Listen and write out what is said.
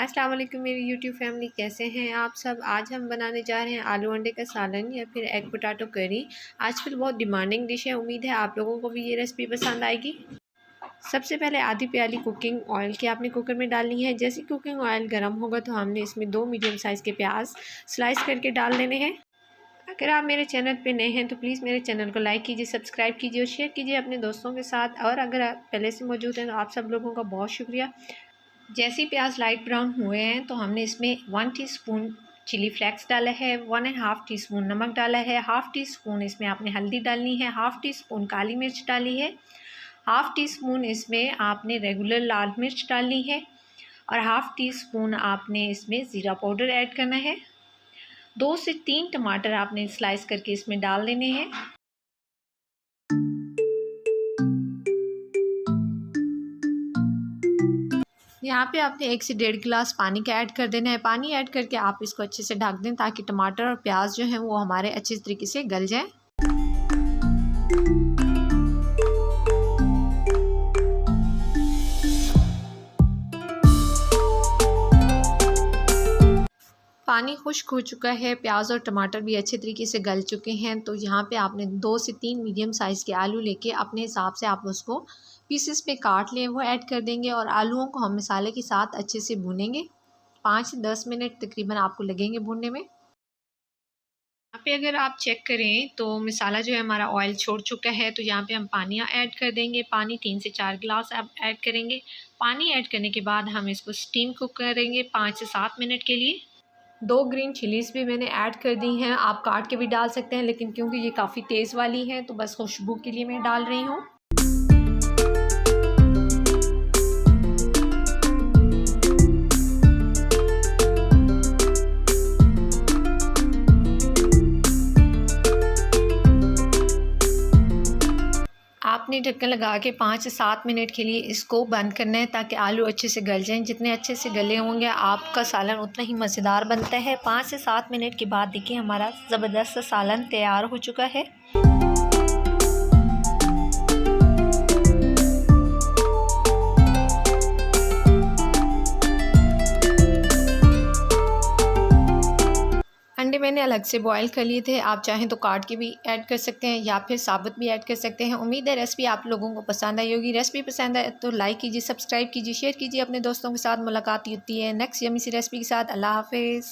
अस्सलाम वालेकुम मेरी यूट्यूब फैमिली, कैसे हैं आप सब। आज हम बनाने जा रहे हैं आलू अंडे का सालन या फिर एग पोटैटो करी। आजकल बहुत डिमांडिंग डिश है। उम्मीद है आप लोगों को भी ये रेसिपी पसंद आएगी। सबसे पहले आधी प्याली कुकिंग ऑयल की आपने कुकर में डालनी है। जैसे कुकिंग ऑयल गर्म होगा तो हमने इसमें 2 मीडियम साइज़ के प्याज स्लाइस करके डाल देने हैं। अगर आप मेरे चैनल पे नए हैं तो प्लीज़ मेरे चैनल को लाइक कीजिए, सब्सक्राइब कीजिए और शेयर कीजिए अपने दोस्तों के साथ। और अगर आप पहले से मौजूद हैं तो आप सब लोगों का बहुत शुक्रिया। जैसे ही प्याज लाइट ब्राउन हुए हैं तो हमने इसमें 1 टीस्पून चिली फ्लेक्स डाला है, 1.5 टीस्पून नमक डाला है, हाफ़ टी स्पून इसमें आपने हल्दी डालनी है, हाफ़ टी स्पून काली मिर्च डाली है, हाफ़ टी स्पून इसमें आपने रेगुलर लाल मिर्च डालनी है और हाफ़ टी स्पून आपने इसमें ज़ीरा पाउडर ऐड करना है। 2 से 3 टमाटर आपने स्लाइस करके इसमें डाल देने हैं। यहाँ पे आपने 1 से 1.5 गिलास पानी का ऐड कर देना है। पानी ऐड करके आप इसको अच्छे से ढक दें ताकि टमाटर और प्याज जो हैं वो हमारे अच्छे तरीके से गल जाएं। पानी खुश्क हो चुका है, प्याज और टमाटर भी अच्छे तरीके से गल चुके हैं। तो यहाँ पे आपने 2 से 3 मीडियम साइज़ के आलू लेके अपने हिसाब से आप उसको पीसेस पे काट लें, वो ऐड कर देंगे और आलूओं को हम मसाले के साथ अच्छे से भूनेंगे। 5 से 10 मिनट तकरीबन आपको लगेंगे भूनने में। यहाँ पे अगर आप चेक करें तो मसाला जो है हमारा ऑयल छोड़ चुका है। तो यहाँ पे हम पानी ऐड कर देंगे। पानी 3 से 4 गिलास आप ऐड करेंगे। पानी ऐड करने के बाद हम इसको स्टीम कुक करेंगे 5 से 7 मिनट के लिए। 2 ग्रीन चिलीज़ भी मैंने ऐड कर दी हैं। आप काट के भी डाल सकते हैं, लेकिन क्योंकि ये काफ़ी तेज़ वाली हैं तो बस खुशबू के लिए मैं डाल रही हूँ। आपने ढक्कन लगा के 5 से 7 मिनट के लिए इसको बंद करना है ताकि आलू अच्छे से गल जाएं। जितने अच्छे से गले होंगे आपका सालन उतना ही मज़ेदार बनता है। 5 से 7 मिनट के बाद देखिए हमारा ज़बरदस्त सा सालन तैयार हो चुका है। अंडे मैंने अलग से बॉईल कर लिए थे। आप चाहें तो काट के भी ऐड कर सकते हैं या फिर साबुत भी ऐड कर सकते हैं। उम्मीद है रेसिपी आप लोगों को पसंद आई होगी। रेसिपी पसंद आए तो लाइक कीजिए, सब्सक्राइब कीजिए, शेयर कीजिए अपने दोस्तों के साथ। मुलाकात होती है नेक्स्ट यमी सी रेसिपी के साथ। अल्लाह हाफ़िज़।